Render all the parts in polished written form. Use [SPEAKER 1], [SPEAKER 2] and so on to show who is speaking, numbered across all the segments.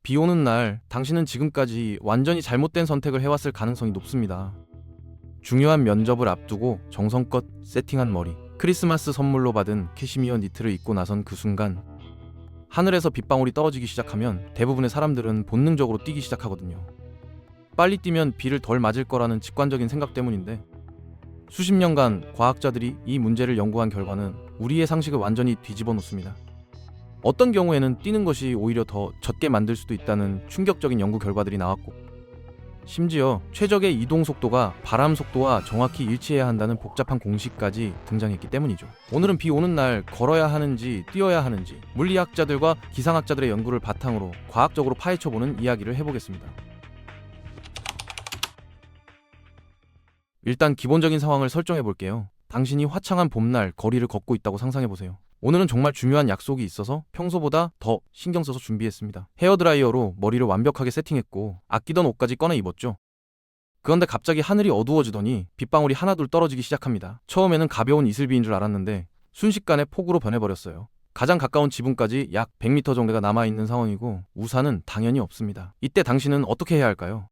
[SPEAKER 1] 비 오는 날 당신은 지금까지 완전히 잘못된 선택을 해왔을 가능성이 높습니다. 중요한 면접을 앞두고 정성껏 세팅한 머리, 크리스마스 선물로 받은 캐시미어 니트를 입고 나선 그 순간 하늘에서 빗방울이 떨어지기 시작하면 대부분의 사람들은 본능적으로 뛰기 시작하거든요. 빨리 뛰면 비를 덜 맞을 거라는 직관적인 생각 때문인데, 수십 년간 과학자들이 이 문제를 연구한 결과는 우리의 상식을 완전히 뒤집어 놓습니다. 어떤 경우에는 뛰는 것이 오히려 더 젖게 만들 수도 있다는 충격적인 연구 결과들이 나왔고, 심지어 최적의 이동 속도가 바람 속도와 정확히 일치해야 한다는 복잡한 공식까지 등장했기 때문이죠. 오늘은 비 오는 날 걸어야 하는지 뛰어야 하는지 물리학자들과 기상학자들의 연구를 바탕으로 과학적으로 파헤쳐보는 이야기를 해보겠습니다. 일단 기본적인 상황을 설정해 볼게요. 당신이 화창한 봄날 거리를 걷고 있다고 상상해 보세요. 오늘은 정말 중요한 약속이 있어서 평소보다 더 신경 써서 준비했습니다. 헤어드라이어로 머리를 완벽하게 세팅했고 아끼던 옷까지 꺼내 입었죠. 그런데 갑자기 하늘이 어두워지더니 빗방울이 하나둘 떨어지기 시작합니다. 처음에는 가벼운 이슬비인 줄 알았는데 순식간에 폭우로 변해버렸어요. 가장 가까운 지붕까지 약 100m 정도가 남아있는 상황이고 우산은 당연히 없습니다. 이때 당신은 어떻게 해야 할까요?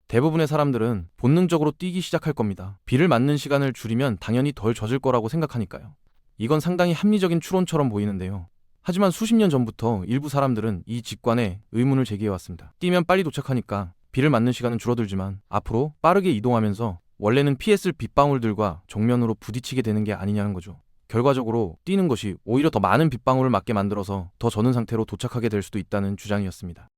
[SPEAKER 1] 대부분의 사람들은 본능적으로 뛰기 시작할 겁니다. 비를 맞는 시간을 줄이면 당연히 덜 젖을 거라고 생각하니까요. 이건 상당히 합리적인 추론처럼 보이는데요. 하지만 수십 년 전부터 일부 사람들은 이 직관에 의문을 제기해왔습니다. 뛰면 빨리 도착하니까 비를 맞는 시간은 줄어들지만 앞으로 빠르게 이동하면서 원래는 피했을 빗방울들과 정면으로 부딪히게 되는 게 아니냐는 거죠. 결과적으로 뛰는 것이 오히려 더 많은 빗방울을 맞게 만들어서 더 젖은 상태로 도착하게 될 수도 있다는 주장이었습니다.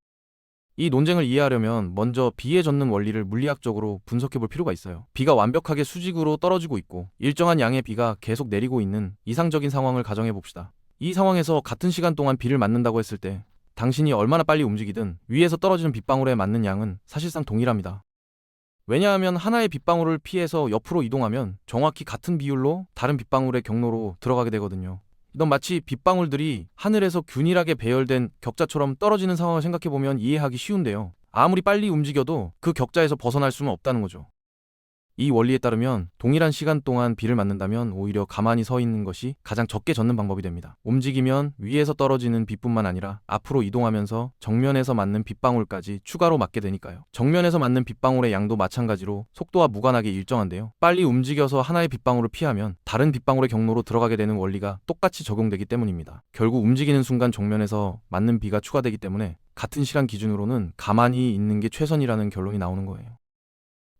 [SPEAKER 1] 이 논쟁을 이해하려면 먼저 비에 젖는 원리를 물리학적으로 분석해 볼 필요가 있어요. 비가 완벽하게 수직으로 떨어지고 있고 일정한 양의 비가 계속 내리고 있는 이상적인 상황을 가정해 봅시다. 이 상황에서 같은 시간 동안 비를 맞는다고 했을 때 당신이 얼마나 빨리 움직이든 위에서 떨어지는 빗방울에 맞는 양은 사실상 동일합니다. 왜냐하면 하나의 빗방울을 피해서 옆으로 이동하면 정확히 같은 비율로 다른 빗방울의 경로로 들어가게 되거든요. 이건 마치 빗방울들이 하늘에서 균일하게 배열된 격자처럼 떨어지는 상황을 생각해보면 이해하기 쉬운데요. 아무리 빨리 움직여도 그 격자에서 벗어날 수는 없다는 거죠. 이 원리에 따르면 동일한 시간 동안 비를 맞는다면 오히려 가만히 서 있는 것이 가장 적게 젖는 방법이 됩니다. 움직이면 위에서 떨어지는 비뿐만 아니라 앞으로 이동하면서 정면에서 맞는 빗방울까지 추가로 맞게 되니까요. 정면에서 맞는 빗방울의 양도 마찬가지로 속도와 무관하게 일정한데요. 빨리 움직여서 하나의 빗방울을 피하면 다른 빗방울의 경로로 들어가게 되는 원리가 똑같이 적용되기 때문입니다. 결국 움직이는 순간 정면에서 맞는 비가 추가되기 때문에 같은 시간 기준으로는 가만히 있는 게 최선이라는 결론이 나오는 거예요.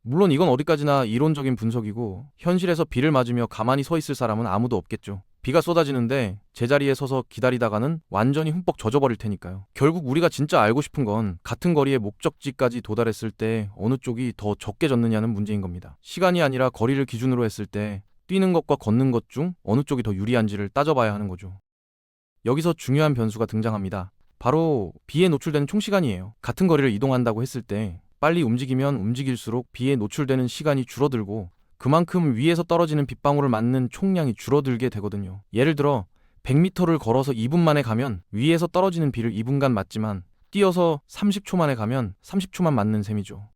[SPEAKER 1] 물론 이건 어디까지나 이론적인 분석이고 현실에서 비를 맞으며 가만히 서 있을 사람은 아무도 없겠죠. 비가 쏟아지는데 제자리에 서서 기다리다가는 완전히 흠뻑 젖어버릴 테니까요. 결국 우리가 진짜 알고 싶은 건 같은 거리의 목적지까지 도달했을 때 어느 쪽이 더 적게 젖느냐는 문제인 겁니다. 시간이 아니라 거리를 기준으로 했을 때 뛰는 것과 걷는 것 중 어느 쪽이 더 유리한지를 따져봐야 하는 거죠. 여기서 중요한 변수가 등장합니다. 바로 비에 노출되는 총시간이에요. 같은 거리를 이동한다고 했을 때 빨리 움직이면 움직일수록 비에 노출되는 시간이 줄어들고 그만큼 위에서 떨어지는 빗방울을 맞는 총량이 줄어들게 되거든요. 예를 들어 100m를 걸어서 2분 만에 가면 위에서 떨어지는 비를 2분간 맞지만 뛰어서 30초 만에 가면 30초만 맞는 셈이죠.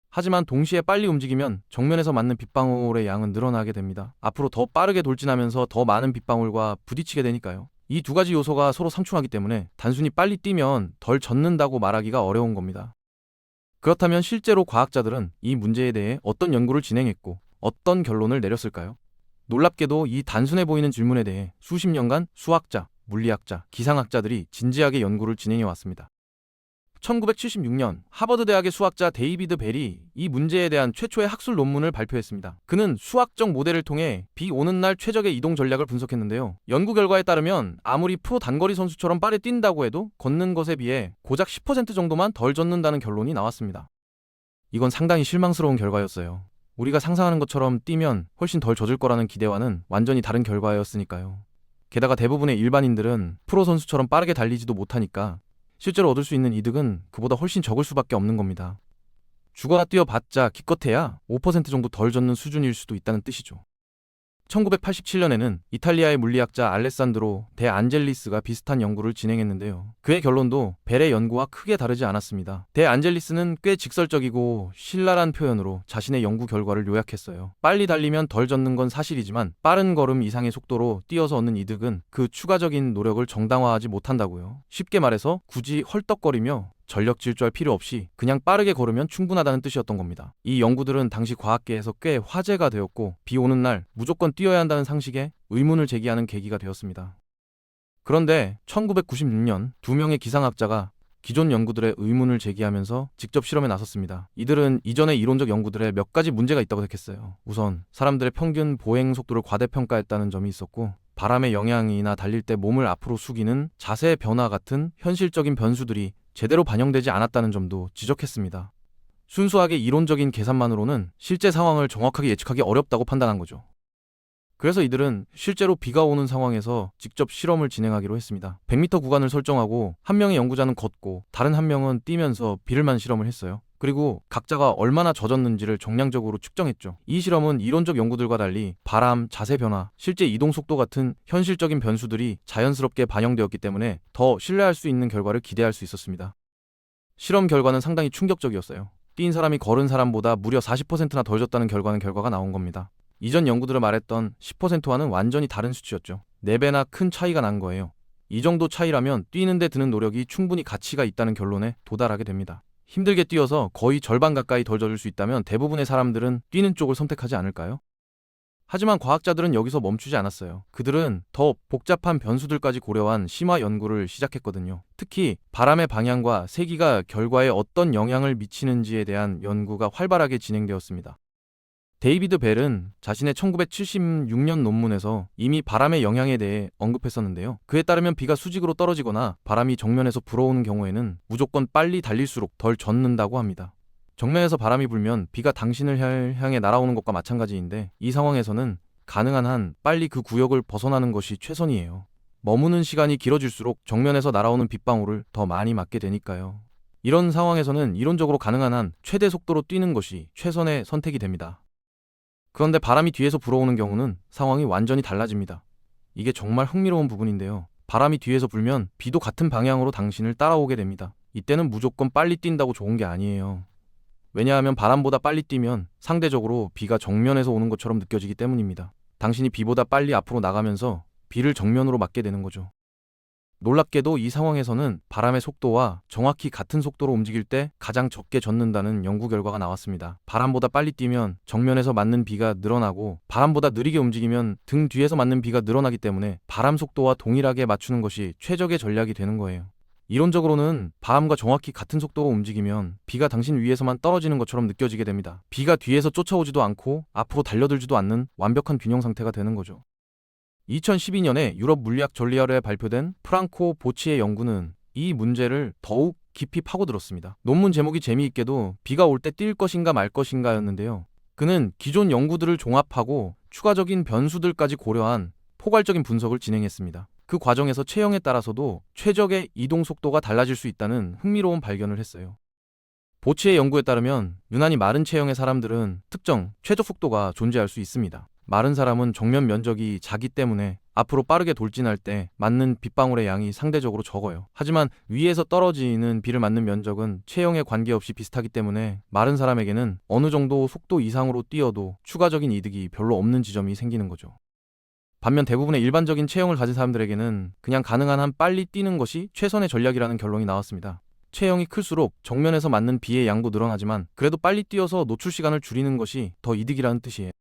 [SPEAKER 1] 하지만 동시에 빨리 움직이면 정면에서 맞는 빗방울의 양은 늘어나게 됩니다. 앞으로 더 빠르게 돌진하면서 더 많은 빗방울과 부딪히게 되니까요. 이 두 가지 요소가 서로 상충하기 때문에 단순히 빨리 뛰면 덜 젖는다고 말하기가 어려운 겁니다. 그렇다면 실제로 과학자들은 이 문제에 대해 어떤 연구를 진행했고 어떤 결론을 내렸을까요? 놀랍게도 이 단순해 보이는 질문에 대해 수십 년간 수학자, 물리학자, 기상학자들이 진지하게 연구를 진행해 왔습니다. 1976년 하버드 대학의 수학자 데이비드 벨이 이 문제에 대한 최초의 학술 논문을 발표했습니다. 그는 수학적 모델을 통해 비 오는 날 최적의 이동 전략을 분석했는데요. 연구 결과에 따르면 아무리 프로 단거리 선수처럼 빠르게 뛴다고 해도 걷는 것에 비해 고작 10% 정도만 덜 젖는다는 결론이 나왔습니다. 이건 상당히 실망스러운 결과였어요. 우리가 상상하는 것처럼 뛰면 훨씬 덜 젖을 거라는 기대와는 완전히 다른 결과였으니까요. 게다가 대부분의 일반인들은 프로 선수처럼 빠르게 달리지도 못하니까 실제로 얻을 수 있는 이득은 그보다 훨씬 적을 수밖에 없는 겁니다. 죽어나 뛰어봤자 기껏해야 5% 정도 덜 젖는 수준일 수도 있다는 뜻이죠. 1987년에는 이탈리아의 물리학자 알레산드로 데 안젤리스가 비슷한 연구를 진행했는데요. 그의 결론도 벨의 연구와 크게 다르지 않았습니다. 데 안젤리스는 꽤 직설적이고 신랄한 표현으로 자신의 연구 결과를 요약했어요. 빨리 달리면 덜 젖는 건 사실이지만 빠른 걸음 이상의 속도로 뛰어서 얻는 이득은 그 추가적인 노력을 정당화하지 못한다고요. 쉽게 말해서 굳이 헐떡거리며 전력 질주할 필요 없이 그냥 빠르게 걸으면 충분하다는 뜻이었던 겁니다. 이 연구들은 당시 과학계에서 꽤 화제가 되었고 비 오는 날 무조건 뛰어야 한다는 상식에 의문을 제기하는 계기가 되었습니다. 그런데 1996년 두 명의 기상학자가 기존 연구들의 의문을 제기하면서 직접 실험에 나섰습니다. 이들은 이전의 이론적 연구들에 몇 가지 문제가 있다고 택했어요. 우선 사람들의 평균 보행 속도를 과대평가했다는 점이 있었고, 바람의 영향이나 달릴 때 몸을 앞으로 숙이는 자세 변화 같은 현실적인 변수들이 제대로 반영되지 않았다는 점도 지적했습니다. 순수하게 이론적인 계산만으로는 실제 상황을 정확하게 예측하기 어렵다고 판단한 거죠. 그래서 이들은 실제로 비가 오는 상황에서 직접 실험을 진행하기로 했습니다. 100m 구간을 설정하고 한 명의 연구자는 걷고 다른 한 명은 뛰면서 비를만 실험을 했어요. 그리고 각자가 얼마나 젖었는지를 정량적으로 측정했죠. 이 실험은 이론적 연구들과 달리 바람, 자세 변화, 실제 이동 속도 같은 현실적인 변수들이 자연스럽게 반영되었기 때문에 더 신뢰할 수 있는 결과를 기대할 수 있었습니다. 실험 결과는 상당히 충격적이었어요. 뛴 사람이 걸은 사람보다 무려 40%나 덜 젖다는 결과가 나온 겁니다. 이전 연구들을 말했던 10%와는 완전히 다른 수치였죠. 4배나 큰 차이가 난 거예요. 이 정도 차이라면 뛰는데 드는 노력이 충분히 가치가 있다는 결론에 도달하게 됩니다. 힘들게 뛰어서 거의 절반 가까이 덜 젖을 수 있다면 대부분의 사람들은 뛰는 쪽을 선택하지 않을까요? 하지만 과학자들은 여기서 멈추지 않았어요. 그들은 더 복잡한 변수들까지 고려한 심화 연구를 시작했거든요. 특히 바람의 방향과 세기가 결과에 어떤 영향을 미치는지에 대한 연구가 활발하게 진행되었습니다. 데이비드 벨은 자신의 1976년 논문에서 이미 바람의 영향에 대해 언급했었는데요. 그에 따르면 비가 수직으로 떨어지거나 바람이 정면에서 불어오는 경우에는 무조건 빨리 달릴수록 덜 젖는다고 합니다. 정면에서 바람이 불면 비가 당신을 향해 날아오는 것과 마찬가지인데, 이 상황에서는 가능한 한 빨리 그 구역을 벗어나는 것이 최선이에요. 머무는 시간이 길어질수록 정면에서 날아오는 빗방울을 더 많이 맞게 되니까요. 이런 상황에서는 이론적으로 가능한 한 최대 속도로 뛰는 것이 최선의 선택이 됩니다. 그런데 바람이 뒤에서 불어오는 경우는 상황이 완전히 달라집니다. 이게 정말 흥미로운 부분인데요. 바람이 뒤에서 불면 비도 같은 방향으로 당신을 따라오게 됩니다. 이때는 무조건 빨리 뛴다고 좋은 게 아니에요. 왜냐하면 바람보다 빨리 뛰면 상대적으로 비가 정면에서 오는 것처럼 느껴지기 때문입니다. 당신이 비보다 빨리 앞으로 나가면서 비를 정면으로 맞게 되는 거죠. 놀랍게도 이 상황에서는 바람의 속도와 정확히 같은 속도로 움직일 때 가장 적게 젖는다는 연구 결과가 나왔습니다. 바람보다 빨리 뛰면 정면에서 맞는 비가 늘어나고, 바람보다 느리게 움직이면 등 뒤에서 맞는 비가 늘어나기 때문에 바람 속도와 동일하게 맞추는 것이 최적의 전략이 되는 거예요. 이론적으로는 바람과 정확히 같은 속도로 움직이면 비가 당신 위에서만 떨어지는 것처럼 느껴지게 됩니다. 비가 뒤에서 쫓아오지도 않고 앞으로 달려들지도 않는 완벽한 균형 상태가 되는 거죠. 2012년에 유럽 물리학 전리얼에 발표된 프랑코 보치의 연구는 이 문제를 더욱 깊이 파고들었습니다. 논문 제목이 재미있게도 비가 올 때 뛸 것인가 말 것인가였는데요. 그는 기존 연구들을 종합하고 추가적인 변수들까지 고려한 포괄적인 분석을 진행했습니다. 그 과정에서 체형에 따라서도 최적의 이동 속도가 달라질 수 있다는 흥미로운 발견을 했어요. 보치의 연구에 따르면 유난히 마른 체형의 사람들은 특정 최적 속도가 존재할 수 있습니다. 마른 사람은 정면 면적이 작기 때문에 앞으로 빠르게 돌진할 때 맞는 빗방울의 양이 상대적으로 적어요. 하지만 위에서 떨어지는 비를 맞는 면적은 체형에 관계없이 비슷하기 때문에 마른 사람에게는 어느 정도 속도 이상으로 뛰어도 추가적인 이득이 별로 없는 지점이 생기는 거죠. 반면 대부분의 일반적인 체형을 가진 사람들에게는 그냥 가능한 한 빨리 뛰는 것이 최선의 전략이라는 결론이 나왔습니다. 체형이 클수록 정면에서 맞는 비의 양도 늘어나지만 그래도 빨리 뛰어서 노출 시간을 줄이는 것이 더 이득이라는 뜻이에요.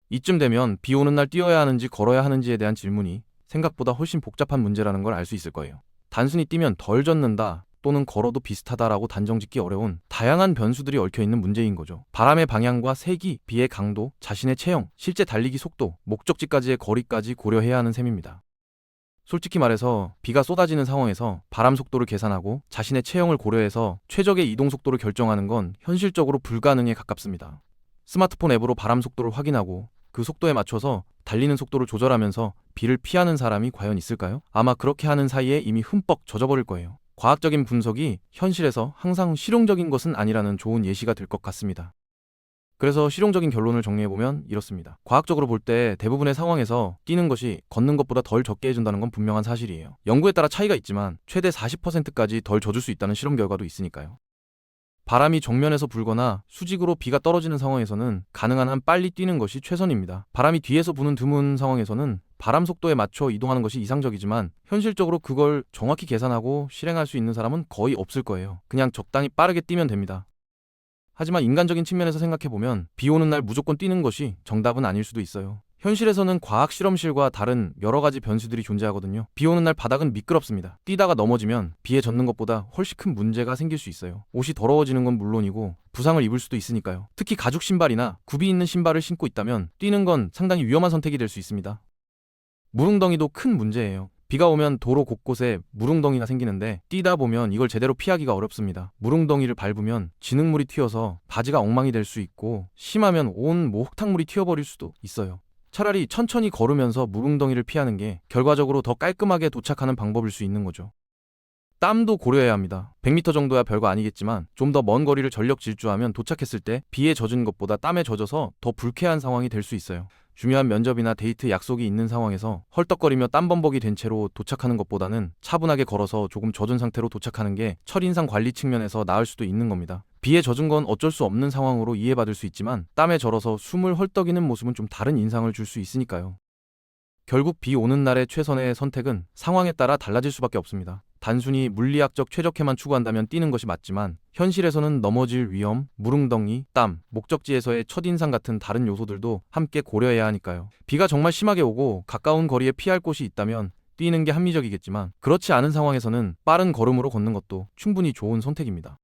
[SPEAKER 1] 이쯤 되면 비 오는 날 뛰어야 하는지 걸어야 하는지에 대한 질문이 생각보다 훨씬 복잡한 문제라는 걸 알 수 있을 거예요. 단순히 뛰면 덜 젖는다 또는 걸어도 비슷하다라고 단정짓기 어려운 다양한 변수들이 얽혀있는 문제인 거죠. 바람의 방향과 세기, 비의 강도, 자신의 체형, 실제 달리기 속도, 목적지까지의 거리까지 고려해야 하는 셈입니다. 솔직히 말해서 비가 쏟아지는 상황에서 바람 속도를 계산하고 자신의 체형을 고려해서 최적의 이동 속도를 결정하는 건 현실적으로 불가능에 가깝습니다. 스마트폰 앱으로 바람 속도를 확인하고 그 속도에 맞춰서 달리는 속도를 조절하면서 비를 피하는 사람이 과연 있을까요? 아마 그렇게 하는 사이에 이미 흠뻑 젖어버릴 거예요. 과학적인 분석이 현실에서 항상 실용적인 것은 아니라는 좋은 예시가 될 것 같습니다. 그래서 실용적인 결론을 정리해보면 이렇습니다. 과학적으로 볼 때 대부분의 상황에서 뛰는 것이 걷는 것보다 덜 적게 해준다는 건 분명한 사실이에요. 연구에 따라 차이가 있지만 최대 40%까지 덜 젖을 수 있다는 실험 결과도 있으니까요. 바람이 정면에서 불거나 수직으로 비가 떨어지는 상황에서는 가능한 한 빨리 뛰는 것이 최선입니다. 바람이 뒤에서 부는 드문 상황에서는 바람 속도에 맞춰 이동하는 것이 이상적이지만 현실적으로 그걸 정확히 계산하고 실행할 수 있는 사람은 거의 없을 거예요. 그냥 적당히 빠르게 뛰면 됩니다. 하지만 인간적인 측면에서 생각해보면 비 오는 날 무조건 뛰는 것이 정답은 아닐 수도 있어요. 현실에서는 과학 실험실과 다른 여러 가지 변수들이 존재하거든요. 비 오는 날 바닥은 미끄럽습니다. 뛰다가 넘어지면 비에 젖는 것보다 훨씬 큰 문제가 생길 수 있어요. 옷이 더러워지는 건 물론이고 부상을 입을 수도 있으니까요. 특히 가죽 신발이나 굽이 있는 신발을 신고 있다면 뛰는 건 상당히 위험한 선택이 될 수 있습니다. 물웅덩이도 큰 문제예요. 비가 오면 도로 곳곳에 물웅덩이가 생기는데 뛰다 보면 이걸 제대로 피하기가 어렵습니다. 물웅덩이를 밟으면 진흙물이 튀어서 바지가 엉망이 될 수 있고 심하면 온 흙탕물이 튀어버릴 수도 있어요. 차라리 천천히 걸으면서 물웅덩이를 피하는 게 결과적으로 더 깔끔하게 도착하는 방법일 수 있는 거죠. 땀도 고려해야 합니다. 100m 정도야 별거 아니겠지만 좀 더 먼 거리를 전력 질주하면 도착했을 때 비에 젖은 것보다 땀에 젖어서 더 불쾌한 상황이 될 수 있어요. 중요한 면접이나 데이트 약속이 있는 상황에서 헐떡거리며 땀범벅이 된 채로 도착하는 것보다는 차분하게 걸어서 조금 젖은 상태로 도착하는 게 첫인상 관리 측면에서 나을 수도 있는 겁니다. 비에 젖은 건 어쩔 수 없는 상황으로 이해받을 수 있지만 땀에 절어서 숨을 헐떡이는 모습은 좀 다른 인상을 줄 수 있으니까요. 결국 비 오는 날의 최선의 선택은 상황에 따라 달라질 수밖에 없습니다. 단순히 물리학적 최적해만 추구한다면 뛰는 것이 맞지만 현실에서는 넘어질 위험, 물웅덩이, 땀, 목적지에서의 첫인상 같은 다른 요소들도 함께 고려해야 하니까요. 비가 정말 심하게 오고 가까운 거리에 피할 곳이 있다면 뛰는 게 합리적이겠지만 그렇지 않은 상황에서는 빠른 걸음으로 걷는 것도 충분히 좋은 선택입니다.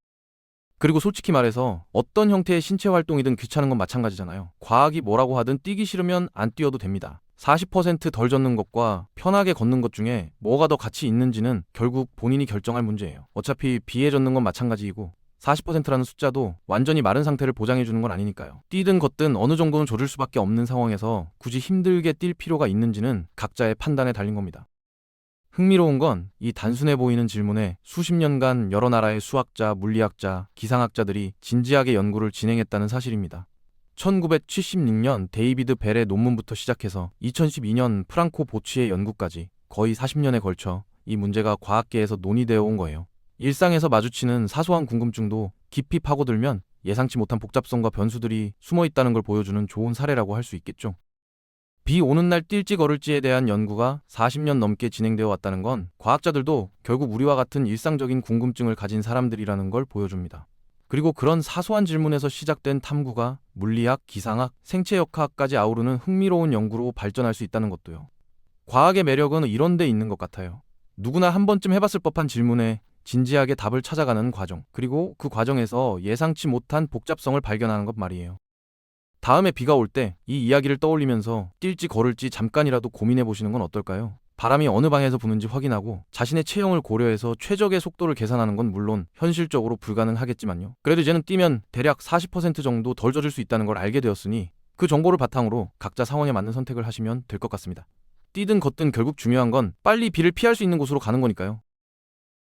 [SPEAKER 1] 그리고 솔직히 말해서 어떤 형태의 신체 활동이든 귀찮은 건 마찬가지잖아요. 과학이 뭐라고 하든 뛰기 싫으면 안 뛰어도 됩니다. 40% 덜 젖는 것과 편하게 걷는 것 중에 뭐가 더 가치 있는지는 결국 본인이 결정할 문제예요. 어차피 비에 젖는 건 마찬가지이고 40%라는 숫자도 완전히 마른 상태를 보장해주는 건 아니니까요. 뛰든 걷든 어느 정도는 젖을 수밖에 없는 상황에서 굳이 힘들게 뛸 필요가 있는지는 각자의 판단에 달린 겁니다. 흥미로운 건 이 단순해 보이는 질문에 수십 년간 여러 나라의 수학자, 물리학자, 기상학자들이 진지하게 연구를 진행했다는 사실입니다. 1976년 데이비드 벨의 논문부터 시작해서 2012년 프랑코 보치의 연구까지 거의 40년에 걸쳐 이 문제가 과학계에서 논의되어 온 거예요. 일상에서 마주치는 사소한 궁금증도 깊이 파고들면 예상치 못한 복잡성과 변수들이 숨어 있다는 걸 보여주는 좋은 사례라고 할 수 있겠죠. 비 오는 날 뛸지 걸을지에 대한 연구가 40년 넘게 진행되어 왔다는 건 과학자들도 결국 우리와 같은 일상적인 궁금증을 가진 사람들이라는 걸 보여줍니다. 그리고 그런 사소한 질문에서 시작된 탐구가 물리학, 기상학, 생체역학까지 아우르는 흥미로운 연구로 발전할 수 있다는 것도요. 과학의 매력은 이런 데 있는 것 같아요. 누구나 한 번쯤 해봤을 법한 질문에 진지하게 답을 찾아가는 과정, 그리고 그 과정에서 예상치 못한 복잡성을 발견하는 것 말이에요. 다음에 비가 올 때 이 이야기를 떠올리면서 뛸지 걸을지 잠깐이라도 고민해 보시는 건 어떨까요? 바람이 어느 방에서 부는지 확인하고 자신의 체형을 고려해서 최적의 속도를 계산하는 건 물론 현실적으로 불가능하겠지만요. 그래도 이제는 뛰면 대략 40% 정도 덜 젖을 수 있다는 걸 알게 되었으니 그 정보를 바탕으로 각자 상황에 맞는 선택을 하시면 될 것 같습니다. 뛰든 걷든 결국 중요한 건 빨리 비를 피할 수 있는 곳으로 가는 거니까요.